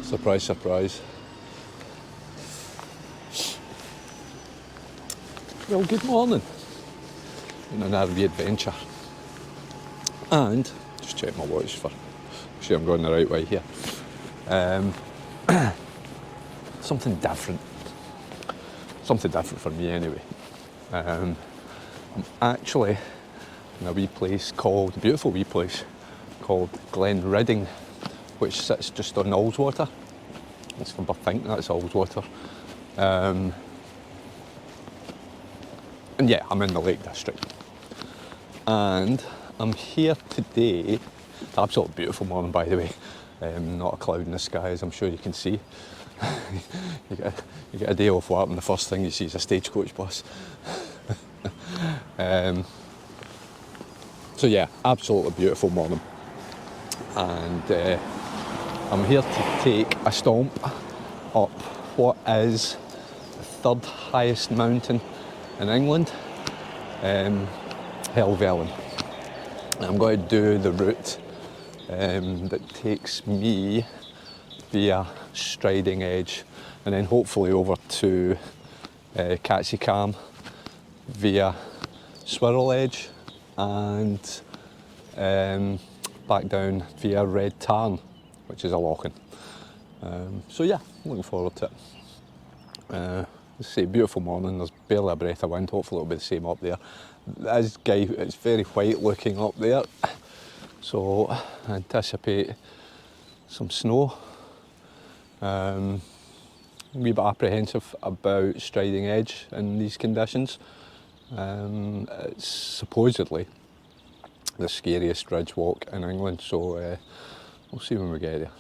Surprise, surprise. Well, good morning. On an RV adventure. And, just check my watch for sure I'm going the right way here. Something different. Something different for me anyway. I'm actually in a wee place called, a beautiful wee place called Glenridding, which sits just on Ullswater. I think that's Ullswater. And yeah, I'm in the Lake District. And I'm here today. It's an absolutely beautiful morning, by the way. Not a cloud in the sky, as I'm sure you can see. you get a day off work and the first thing you see is a stagecoach bus. So yeah, absolutely beautiful morning. And I'm here to take a stomp up what is the third highest mountain in England, Helvellyn. I'm going to do the route that takes me via Striding Edge and then hopefully over to Catsycam via Swirral Edge and back down via Red Tarn, which is a lock-in. So yeah, looking forward to it. Let's say beautiful morning, there's barely a breath of wind, hopefully it'll be the same up there. It's very white looking up there, so I anticipate some snow. A wee bit apprehensive about Striding Edge in these conditions. It's supposedly the scariest ridge walk in England, so we'll see when we get there.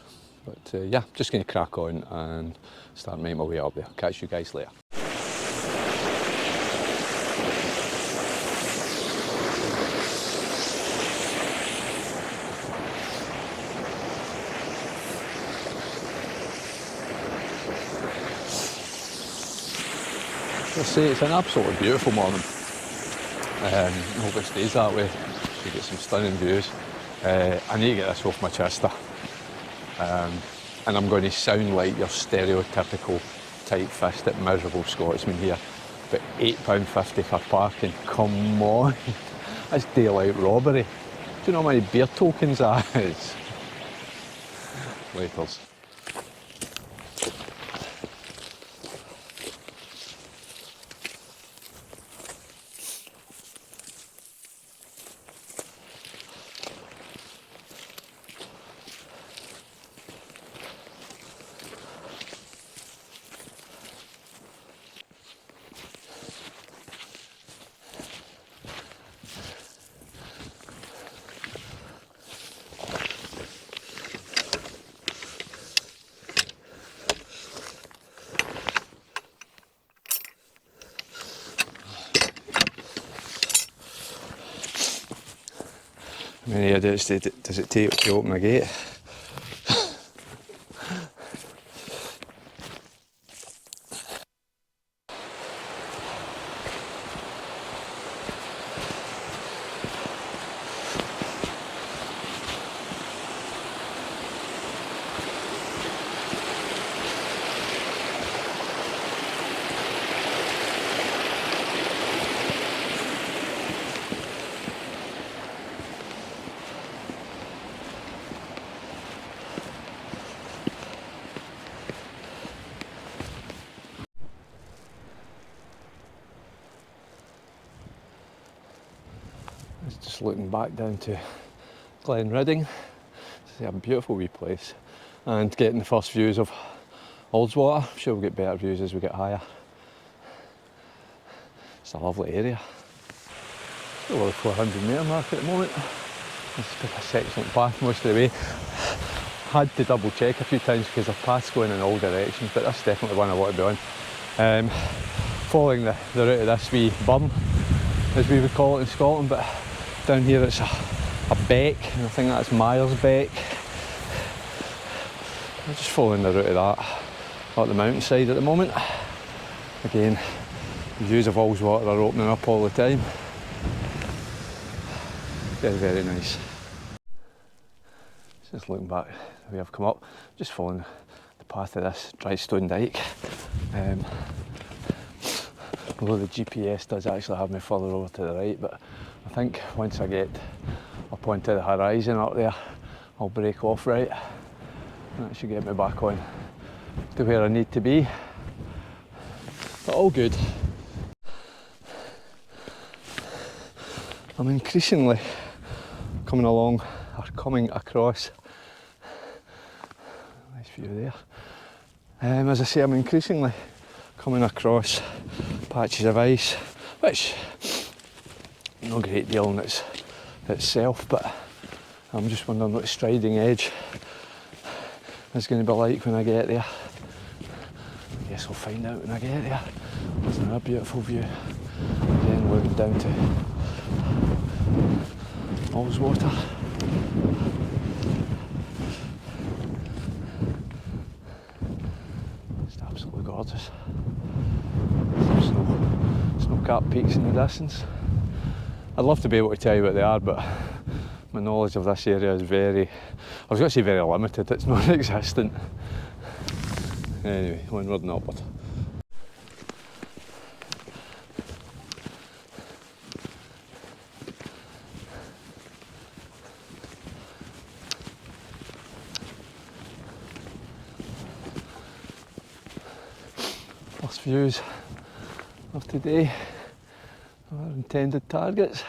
But yeah, just going to crack on and start making my way up there. Catch you guys later. Let's say it's an absolutely beautiful morning. I hope it stays that way. You get some stunning views. I need to get this off my chest. And I'm going to sound like your stereotypical tight-fisted, miserable Scotsman here. But £8.50 for parking, come on. That's daylight robbery. Do you know how many beer tokens that is? Laters. How many idiots does it take to open a gate? Just looking back down to Glenridding. It's a beautiful wee place, and getting the first views of Ullswater. I'm sure we'll get better views as we get higher. It's a lovely area. Below the 400 metre mark at the moment. It's got this excellent path most of the way. Had to double check a few times because the path's going in all directions, but that's definitely one I want to be on. Following the route of this wee burn, as we would call it in Scotland, but down here it's a beck, and I think that's Myers Beck. I'm just following the route of that up the mountainside at the moment. Again, the views of Ullswater are opening up all the time. Very, very nice. Just looking back the way I've come up, just following the path of this dry stone dike. Although the GPS does actually have me further over to the right, but I think once I get up onto the horizon up there, I'll break off right. And that should get me back on to where I need to be. But all good. I'm increasingly coming across. Nice view there. As I say, I'm increasingly coming across patches of ice, which no great deal in itself, but I'm just wondering what the striding edge is going to be like when I get there. I guess I'll find out when I get there. There's another beautiful view. Again, looking down to All's water. It's absolutely gorgeous. Snow-capped peaks in the distance. I'd love to be able to tell you what they are, but my knowledge of this area is I was going to say very limited, it's non-existent. Anyway, onward and upward. First views of today, our intended targets.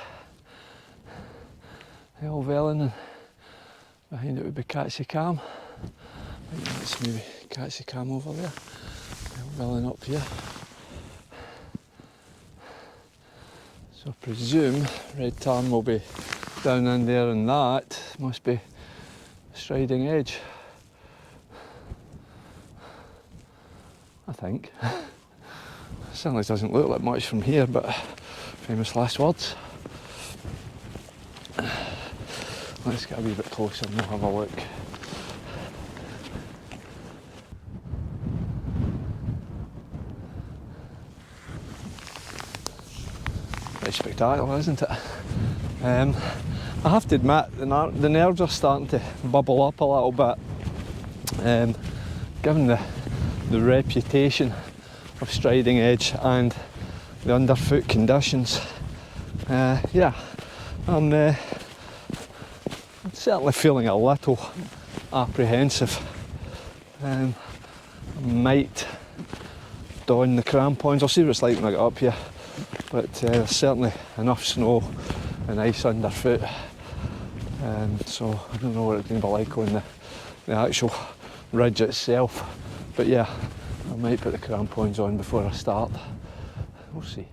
Helvellyn, and behind it would be Cam. That's maybe Cam over there. Helvellyn up here. So I presume red tarn will be down in there, and that must be striding edge. I think. Certainly doesn't look like much from here, but famous last words. Let's get a wee bit closer and we'll have a look. Pretty spectacular, isn't it? I have to admit, the nerves are starting to bubble up a little bit. Given the reputation of striding edge and the underfoot conditions, yeah, I'm certainly feeling a little apprehensive. I might don the crampons. I'll see what it's like when I get up here, but there's certainly enough snow and ice underfoot, so I don't know what it's going to be like on the actual ridge itself, but yeah, I might put the crampons on before I start. We'll see.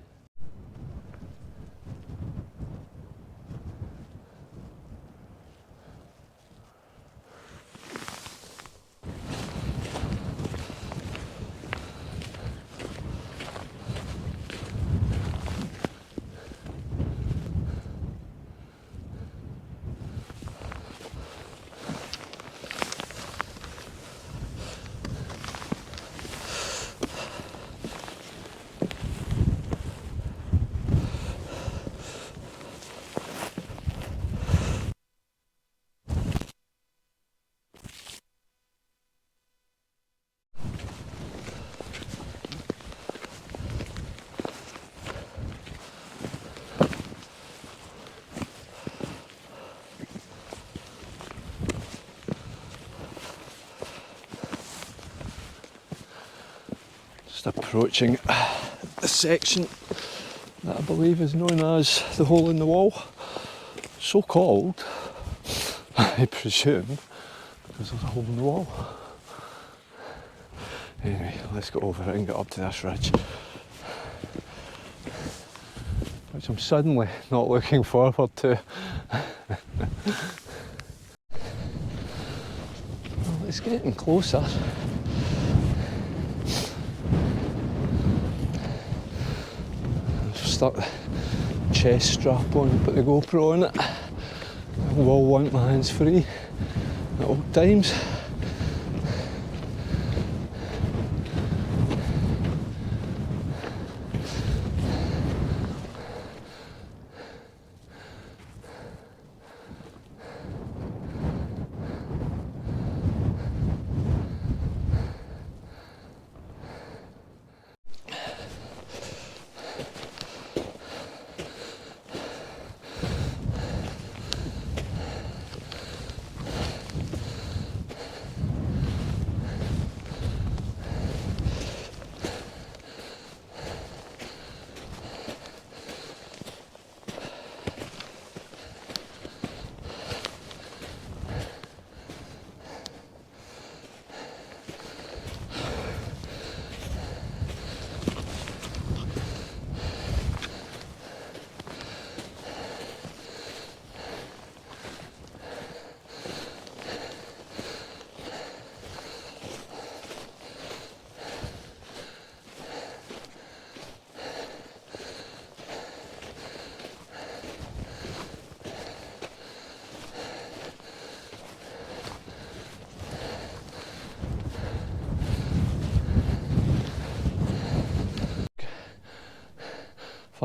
Approaching the section that I believe is known as the hole in the wall. So called, I presume, because there's a hole in the wall. Anyway, let's go over it and get up to this ridge, which I'm suddenly not looking forward to. Well, it's getting closer. Stuck the chest strap on, put the GoPro on it. I will want my hands free at all times.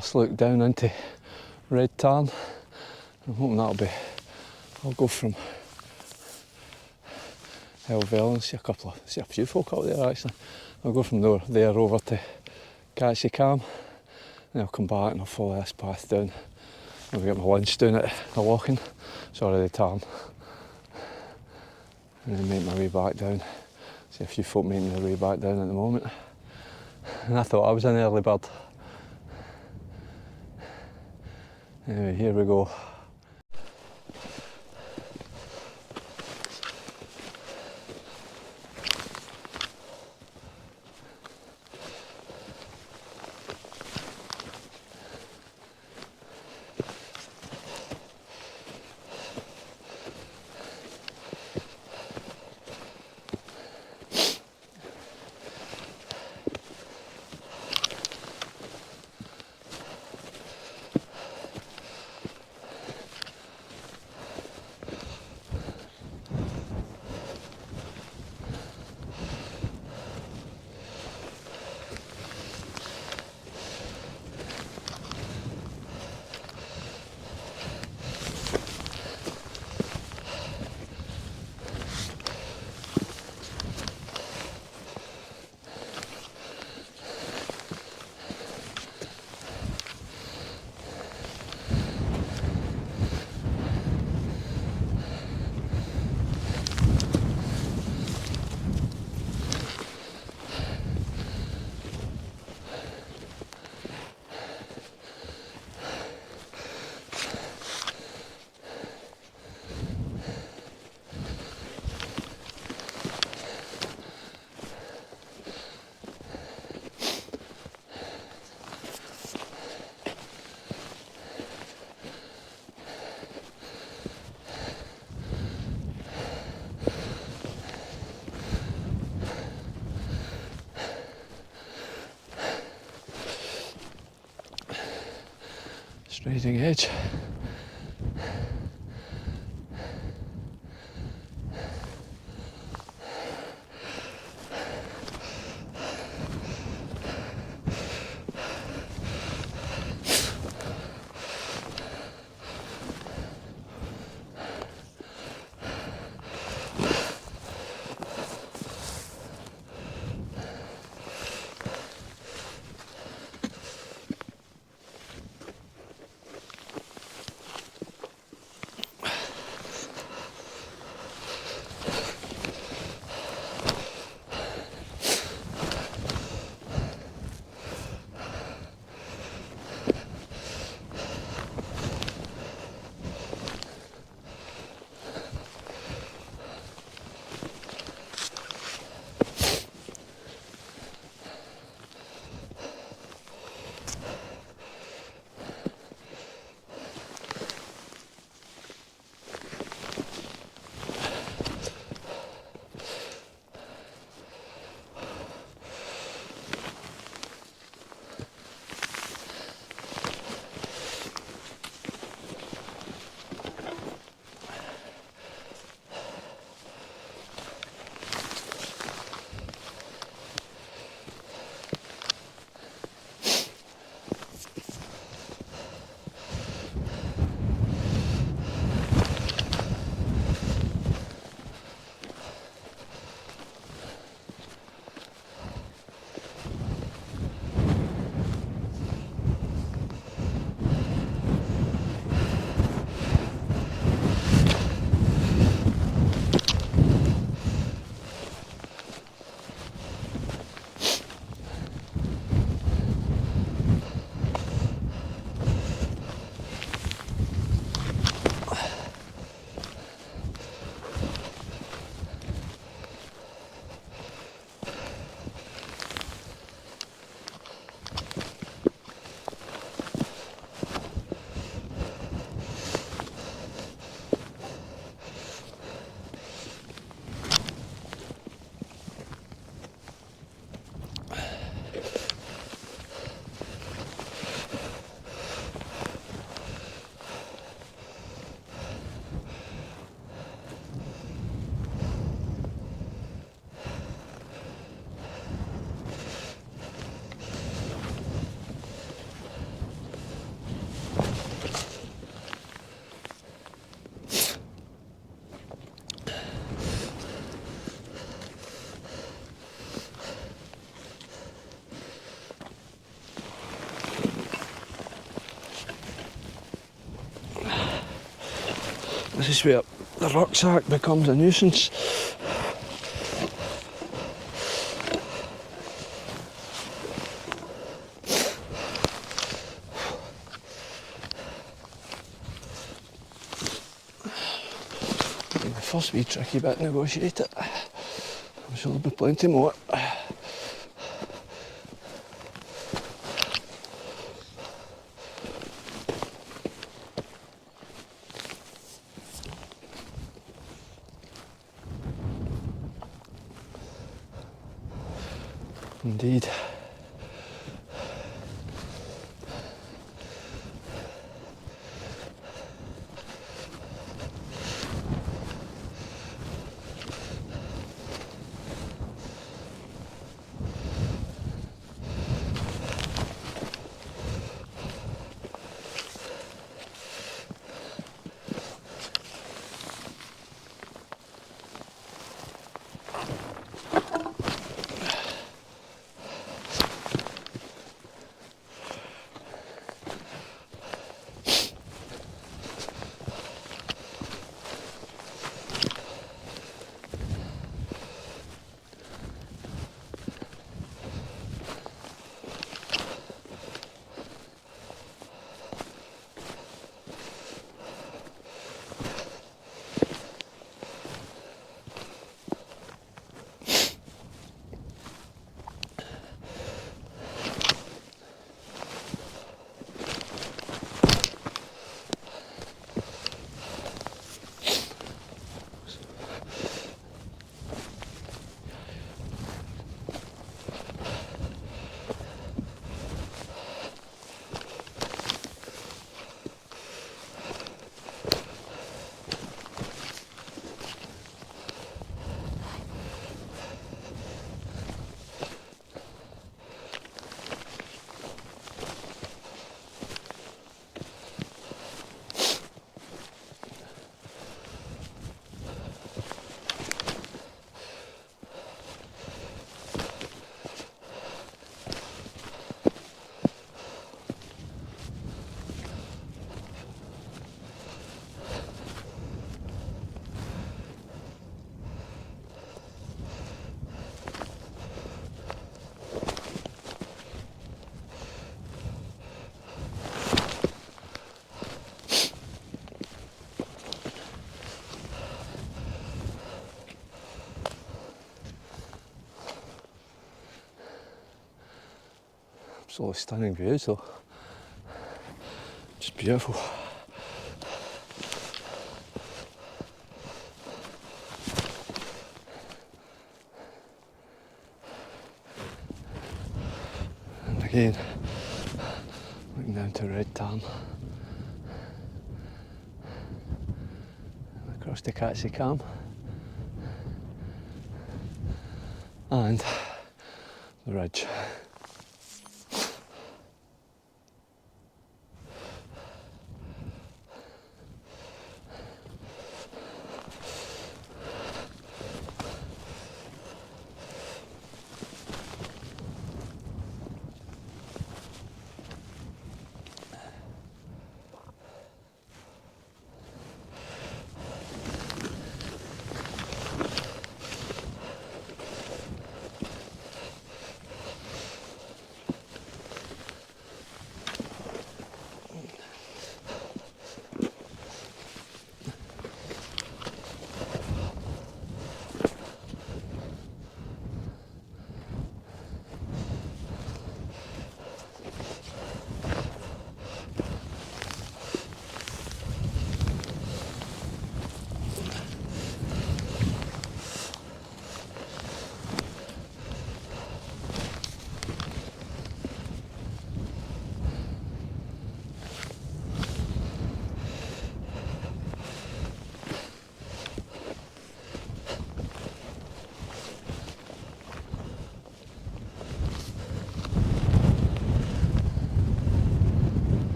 first look down into red tarn. I'm hoping that'll be, I'll go from Helvellyn, see a few folk up there actually. I'll go from there over to Catchy Cam, then I'll come back and I'll follow this path down. I'll get my lunch down at the Loching, sorry, the tarn, and then make my way back down. See a few folk making their way back down at the moment. And I thought I was an early bird. Anyway, here we go. Striding edge. this is where the rucksack becomes a nuisance. The first wee tricky bit, negotiate it. I'm sure there'll be plenty more. Indeed. Absolutely stunning views though. Just beautiful. And again, looking down to Red Tarn. And across to Catsy Cam. And the ridge.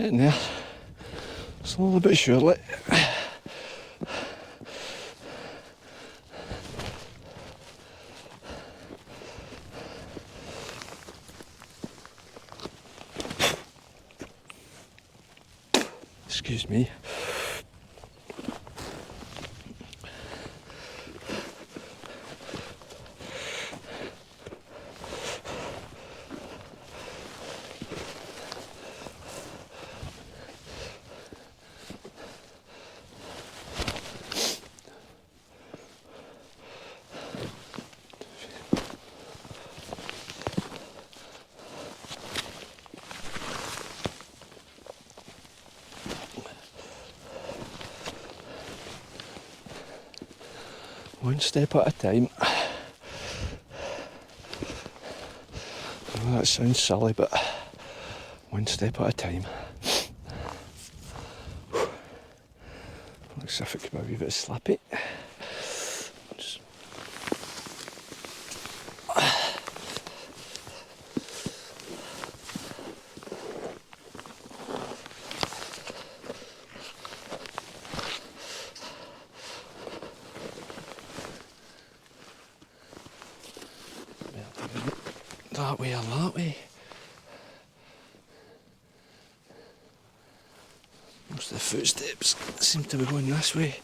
Getting there, slowly but surely. Excuse me. One step at a time. I know that sounds silly, but one step at a time. Looks as if it could be a wee bit slappy. Just that way or that way. Most of the footsteps seem to be going this way.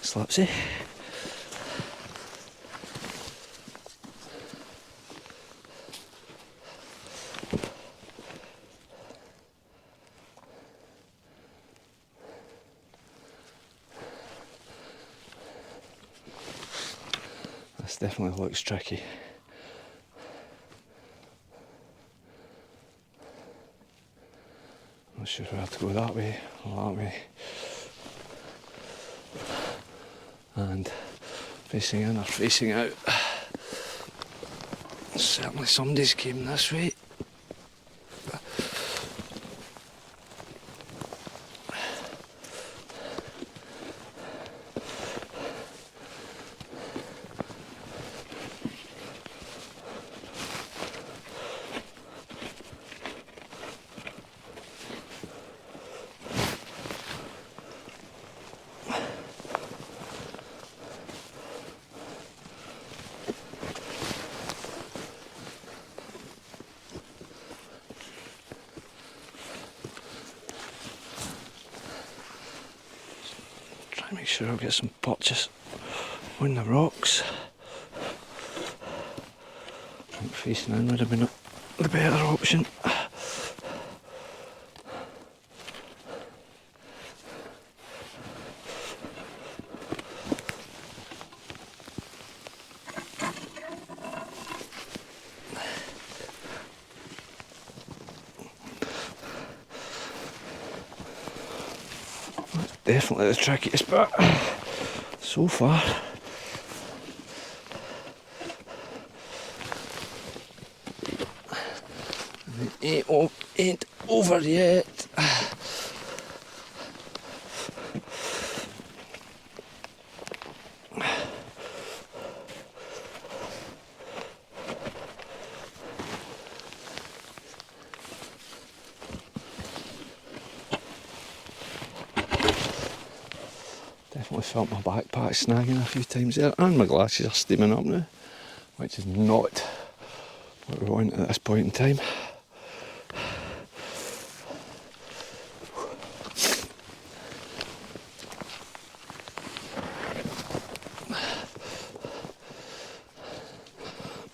Slapsy. This definitely looks tricky. Not sure where to go, that way or that way. And facing in or facing out. Certainly somebody's came this way. Make sure I'll get some potches on the rocks. I think facing in would have been the better option. Definitely the trickiest bit so far. And it ain't over yet. Definitely felt my backpack snagging a few times there, and my glasses are steaming up now, which is not what we want at this point in time.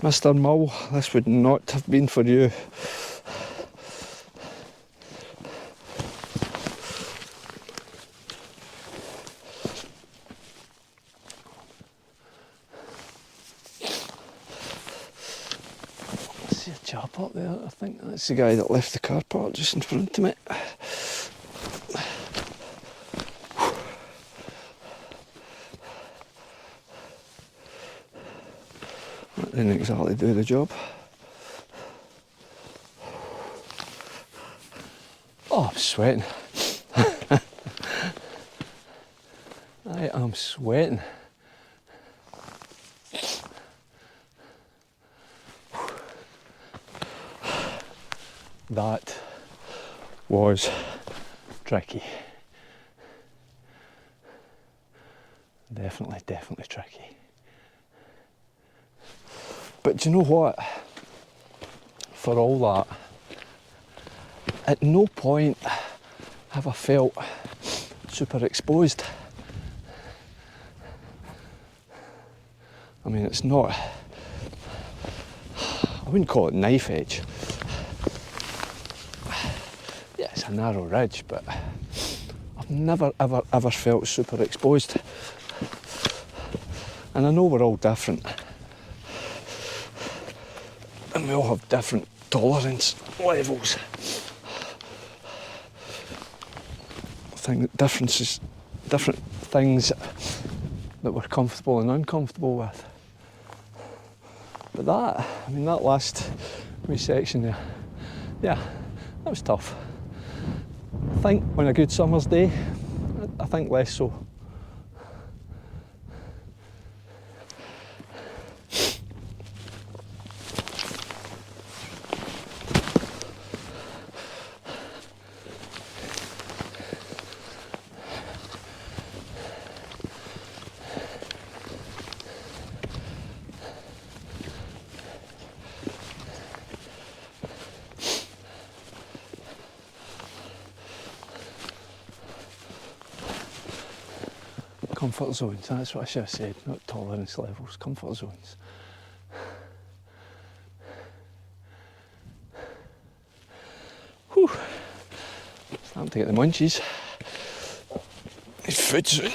Mr. Mull, this would not have been for you. I see a chap up there. I think that's the guy that left the car park just in front of me. That didn't exactly do the job. Oh, I'm sweating. I am sweating. That was tricky. Definitely tricky. But do you know what? For all that, at no point have I felt super exposed. I mean, it's not, I wouldn't call it knife edge. Yeah, it's a narrow ridge, but I've never ever felt super exposed. And I know we're all different. And we all have different tolerance levels. I think different things that we're comfortable and uncomfortable with. But that last wee section there, yeah, that was tough. I think on a good summer's day, I think less so. Comfort zones, that's what I should have said, not tolerance levels, comfort zones. Whew, starting to get the munchies. It's food soon.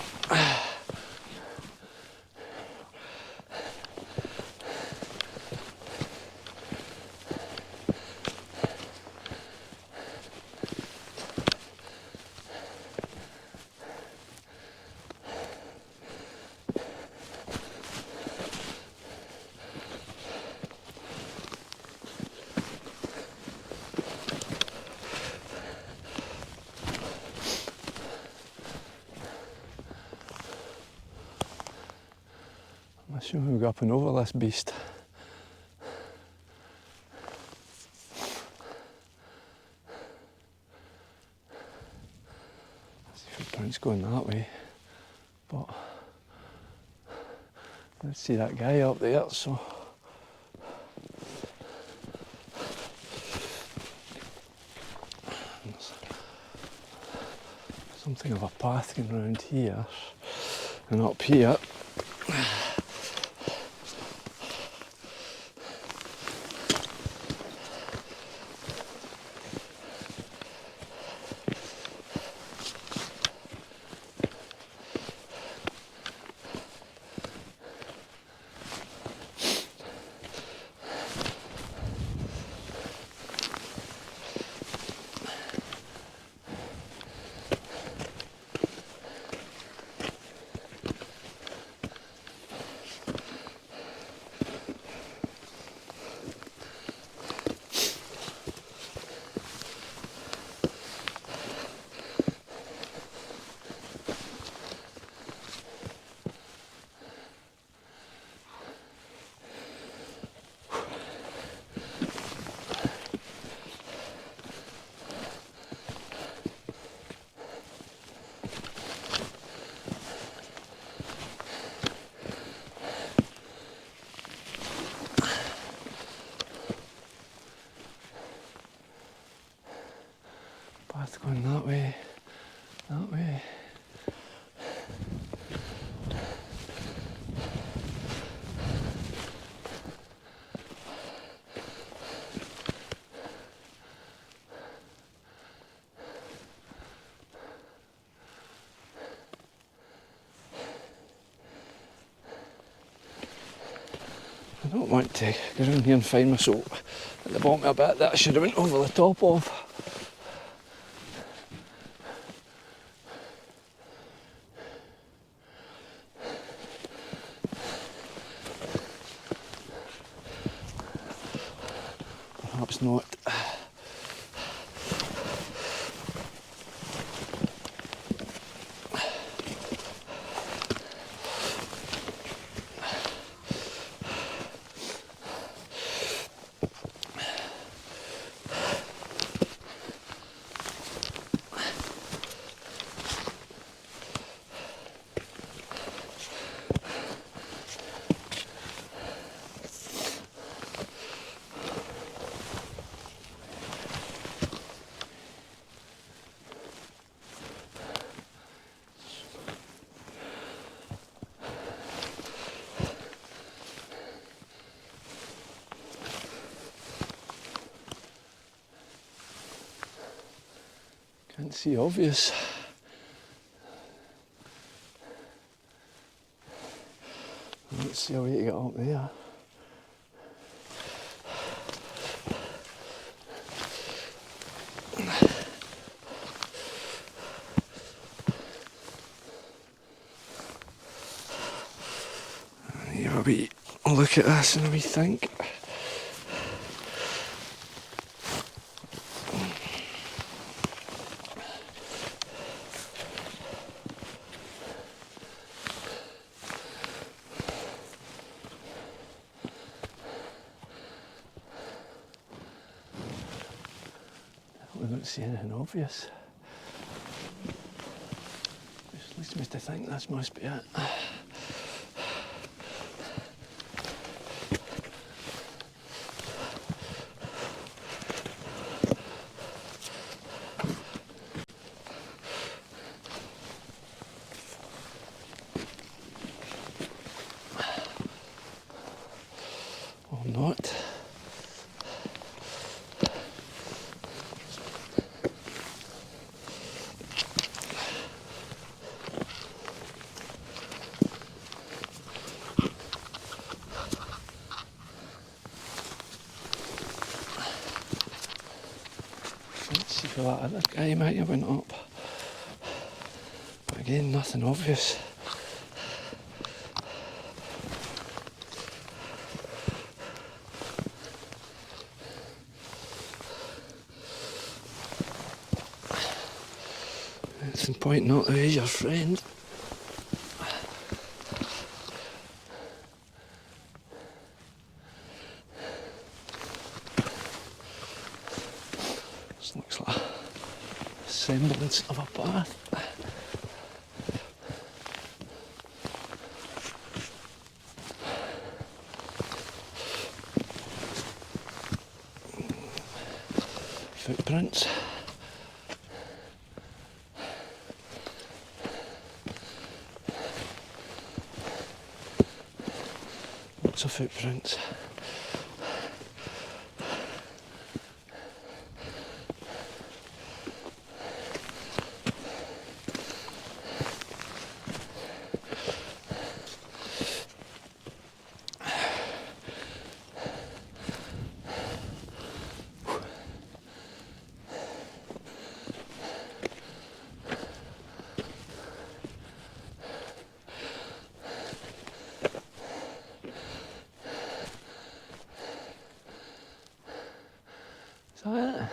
I'm assuming we'll go up and over this beast. I see footprints going that way, but let's see that guy up there, so there's something of a path going round here and up here. Path going that way, that way. I don't want to go around here and find myself at the bottom of a bit that I should have went over the top of. Perhaps not. Can't see obvious. Let's see a way to get up there. Have a wee look at this and a wee think. We don't see anything obvious. Which leads me to think this must be it. Or not. Let's see for that other guy might have went up. But again, nothing obvious. It's important not to lose your friend. This looks like a semblance of a path. Footprints. Lots of footprints. Is that it?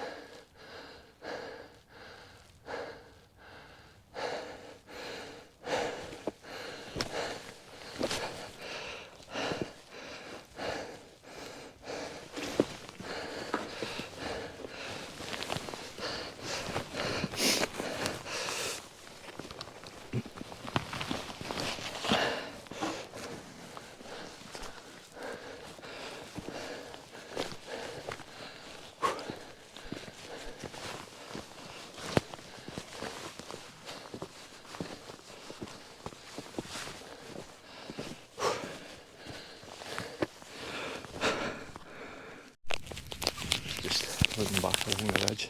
Looking back along the ridge,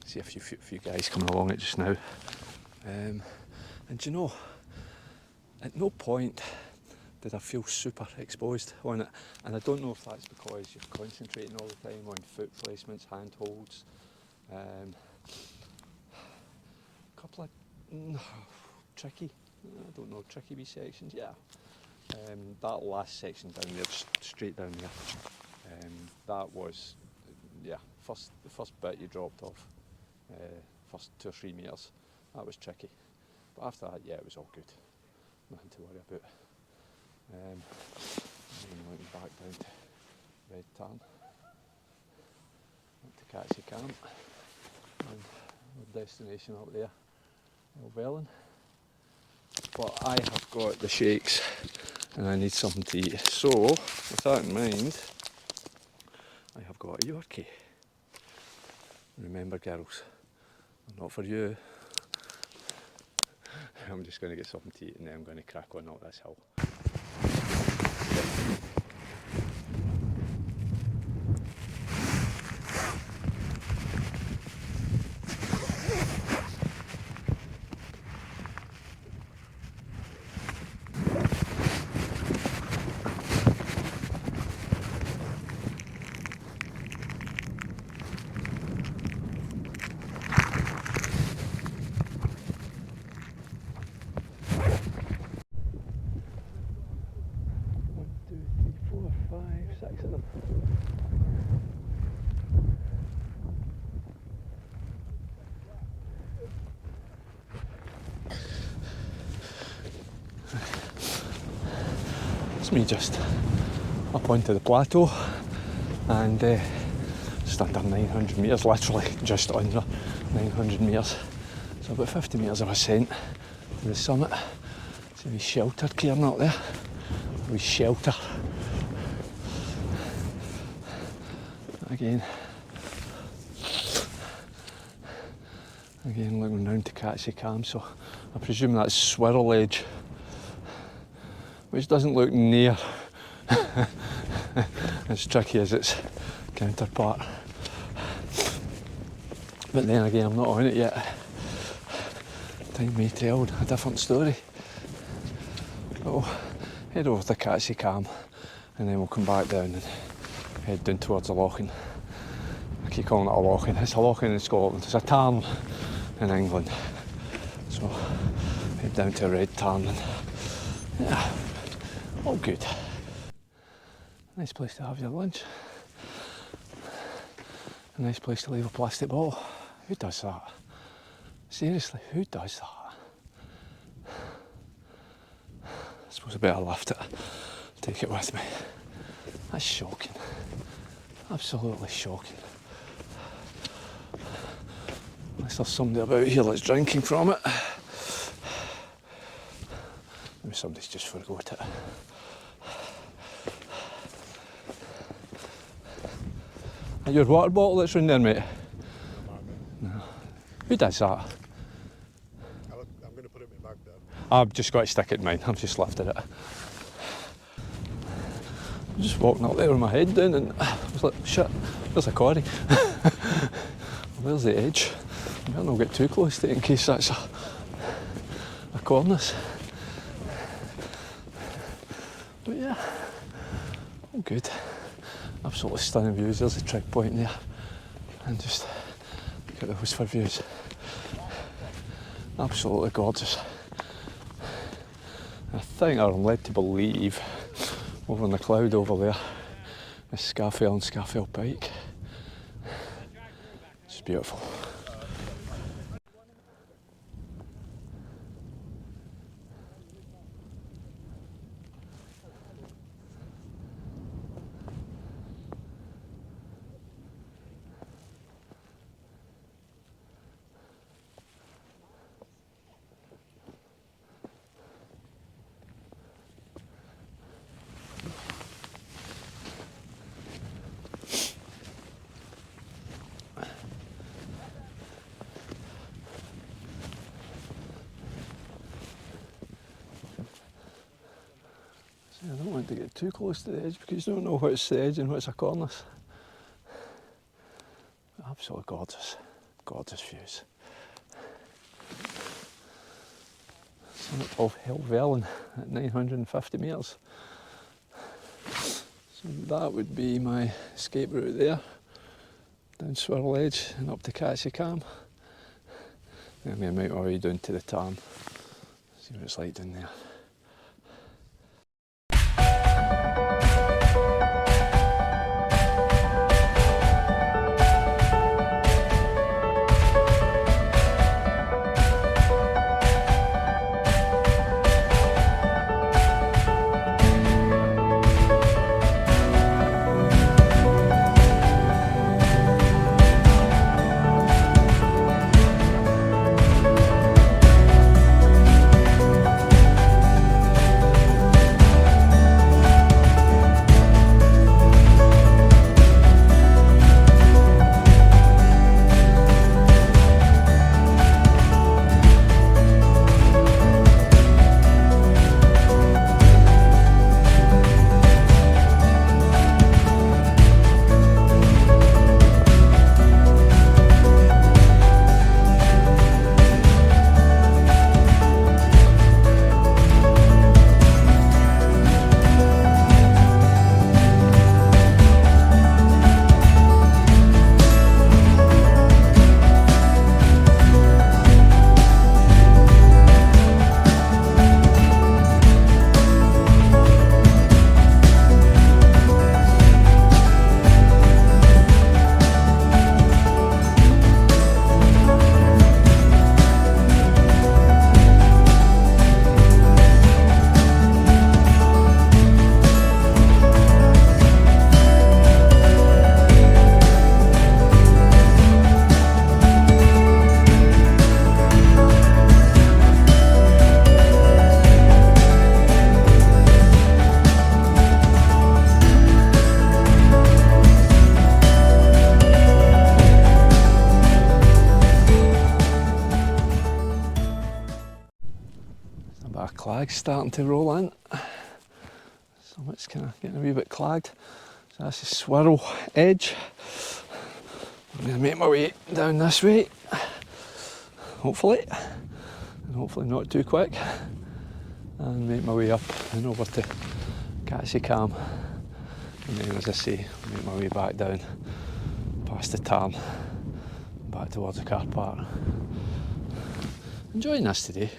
see a few guys coming along it just now, and you know, at no point did I feel super exposed on it. And I don't know if that's because you're concentrating all the time on foot placements, hand holds, couple of tricky, I don't know, tricky wee sections, yeah. That last section down there, just straight down there, that was, yeah, the first bit you dropped off, first 2 or 3 metres, that was tricky. But after that, yeah, it was all good, nothing to worry about. And then looking back down to Red Tarn, up to Catsy Camp, and our destination up there, Helvellyn. But I have got the shakes and I need something to eat. So, with that in mind, I have got a Yorkie. Remember, girls, they're not for you. I'm just going to get something to eat and then I'm going to crack on up this hill. Six of them. It's me just up onto the plateau and just under 900 metres, literally just under 900 metres. So about 50 metres of ascent to the summit. It's a wee shelter cairn up there. A wee shelter. Again looking round to Catsy Camp, so I presume that's Swirral edge, which doesn't look near as tricky as its counterpart. But then again, I'm not on it yet. Time may tell a different story. So head over to Catsy Camp and then we'll come back down and head down towards the Lochan. I keep calling it a Lochan. It's a Lochan in Scotland. It's a tarn in England. So head down to a Red Tarn and yeah, all good. Nice place to have your lunch. A nice place to leave a plastic bottle. Who does that? Seriously, who does that? I suppose I better lift it, take it with me. That's shocking. Absolutely shocking. Unless there's somebody about here that's drinking from it. Maybe somebody's just forgot it. Is your water bottle that's round there, mate? No. Who does that? I'm going to put it in my bag there. I've just got to stick it in mine. I've just lifted it. I'm just walking up there with my head down and I was like, shit, there's a quarry. Where's the edge? I better not get too close to it in case that's a cornice. But yeah, all good. Absolutely stunning views. There's a trig point there. And just look at those for views. Absolutely gorgeous. I think I'm led to believe over in the cloud over there is Scafell and Scafell Pike. It's beautiful. I don't want to get too close to the edge because you don't know what's the edge and what's a cornice. But absolutely gorgeous, gorgeous views. summit of Helvellyn at 950 metres. So that would be my escape route there, down Swirral Edge and up to Cam. Then I'm going to make my way down to the tarn, see what it's like down there. Clag's starting to roll in, so it's kind of getting a wee bit clagged. So that's the Swirral Edge. I'm going to make my way down this way, hopefully, and hopefully not too quick, and make my way up and over to Cam, and then, as I say, make my way back down past the tarn, back towards the car park. Enjoying this today.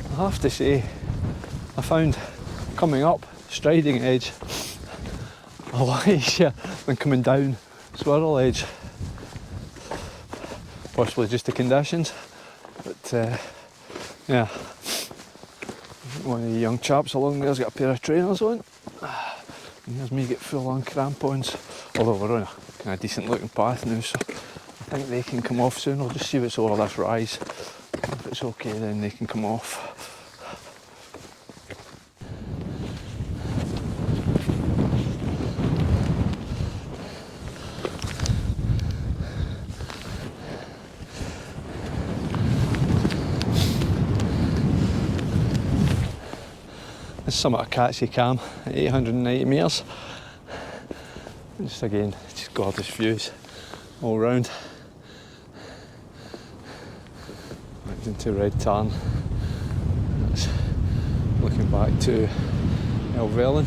I have to say, I found coming up Striding Edge a lot easier than coming down Swirral Edge. Possibly just the conditions, but yeah. One of the young chaps along there's got a pair of trainers on, and there's me get full on crampons, although we're on a kind of decent looking path now, so I think they can come off soon. I'll just see what's over this rise. If it's okay, then they can come off. This summit of Cam at 890 metres. Just again, just gorgeous views all round. Right into Red Tarn. That's looking back to Helvellyn.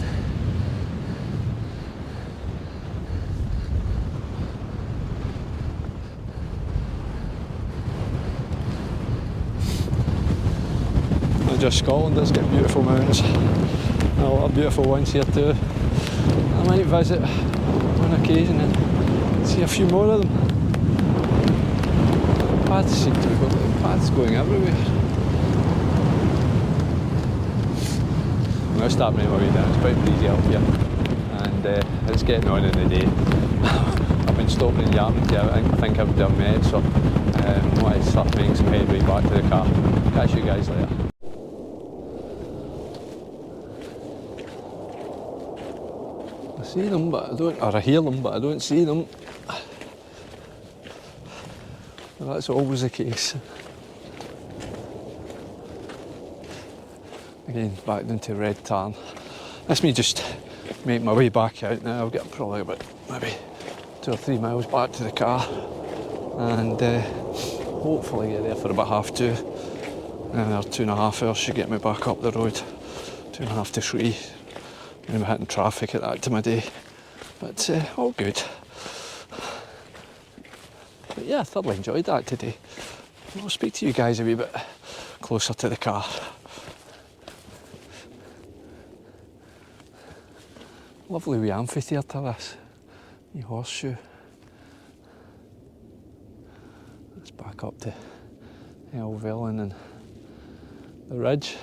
Not just Scotland, it's got beautiful mountains. And a lot of beautiful ones here too. I'm might visit on occasion and see a few more of them. Paths seem to be paths going everywhere. I'm going to start making my way down. It's quite breezy up here, and it's getting on in the day. I've been stopping and yapping to I think I've met, so I want to start making some headway back to the car. Catch you guys later. I see them, but I don't, or I hear them, but I don't see them. Well, that's always the case. Again, back into red tarn. That's me just make my way back out now. I've got probably about maybe 2 or 3 miles back to the car, and hopefully get there for about 2:30. And another 2.5 hours should get me back up the road. 2.5 to 3. I'm hitting traffic at that time of day, but all good. But yeah, I thoroughly enjoyed that today. I'll speak to you guys a wee bit closer to the car. Lovely wee amphitheatre this, wee horseshoe. Let's back up to Helvellyn and the ridge.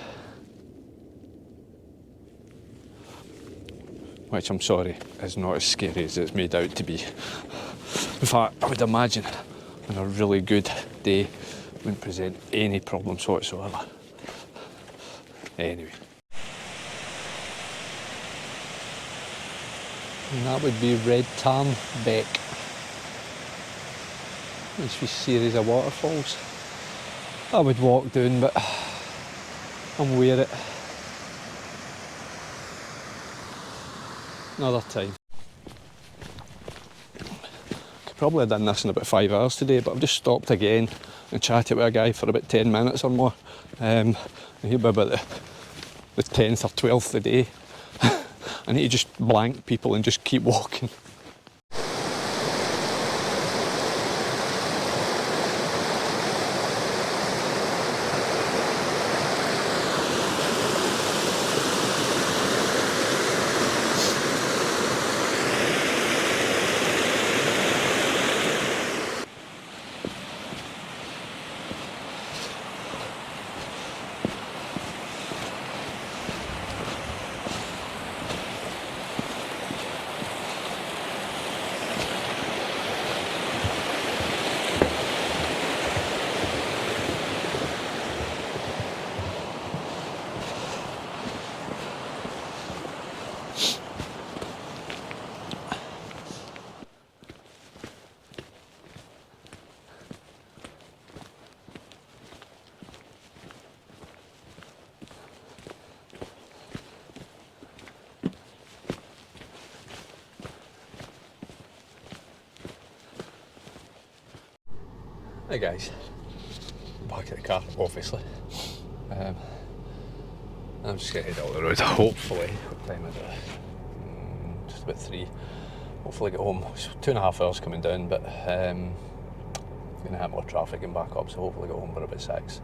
Which I'm sorry is not as scary as it's made out to be. In fact, I would imagine on a really good day wouldn't present any problems whatsoever. Anyway. And that would be Red Tarn Beck. Nice wee series of waterfalls. I would walk down, but I'm aware it. Another time. Could probably have done this in about 5 hours today, but I've just stopped again and chatted with a guy for about 10 minutes or more. And he'll be about the 10th or 12th of the day. I need to just blank people and just keep walking. Hey guys, back at the car obviously. I'm just going to head out the road, hopefully. What time is it? Just about 3. Hopefully get home. It's 2.5 hours coming down, but going to have more traffic and back up, so hopefully get home by about 6.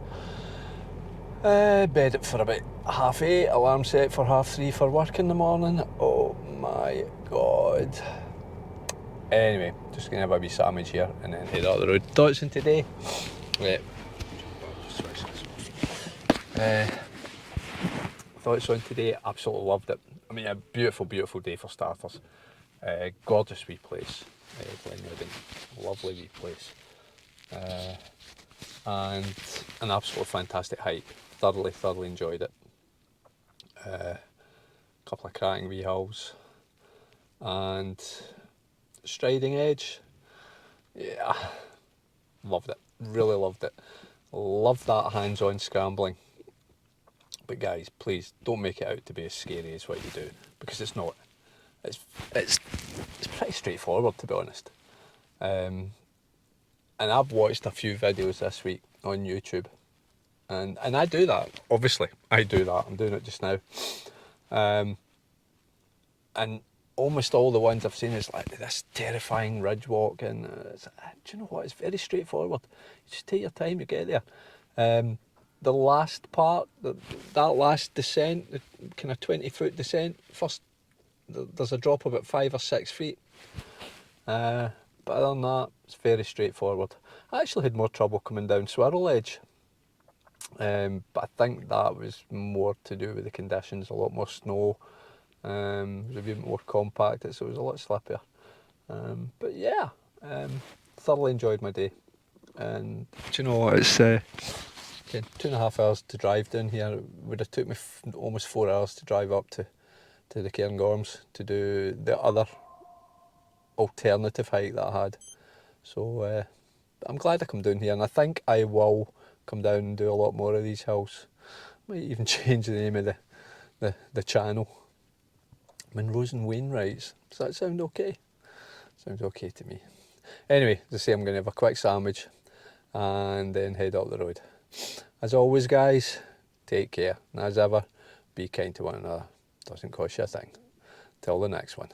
Bed it for about 8:30, alarm set for 3:30 for work in the morning. Oh my god. Anyway, just going to have a wee sandwich here and then head out the road. Thoughts on today? Thoughts on today? Absolutely loved it. I mean, a beautiful, beautiful day for starters. Gorgeous wee place, Glenwood. Lovely wee place. And an absolutely fantastic hike. Thoroughly enjoyed it. Couple of cracking wee hills. And Striding Edge, yeah, loved it, really loved it. Love that hands-on scrambling. But guys, please don't make it out to be as scary as what you do, because it's not. It's pretty straightforward, to be honest. And I've watched a few videos this week on YouTube, and I do that. Obviously, I do that. I'm doing it just now. And almost all the ones I've seen is like this terrifying ridge walk, and do you know what? It's very straightforward. You just take your time to get there. The last part, that last descent, the kind of 20-foot descent, first there's a drop about 5 or 6 feet. But other than that, it's very straightforward. I actually had more trouble coming down Swirral Edge. But I think that was more to do with the conditions, a lot more snow, it was a bit more compacted, so it was a lot slippier. But yeah, thoroughly enjoyed my day. And do you know what, it's 2.5 hours to drive down here. It would have took me almost 4 hours to drive up to the Cairngorms to do the other alternative hike that I had. So I'm glad I come down here, and I think I will come down and do a lot more of these hills. Might even change the name of the channel. Monroes and Wainwrights. Does that sound okay? Sounds okay to me. Anyway, as I say, I'm going to have a quick sandwich and then head up the road. As always, guys, take care. And as ever, be kind to one another. Doesn't cost you a thing. Till the next one.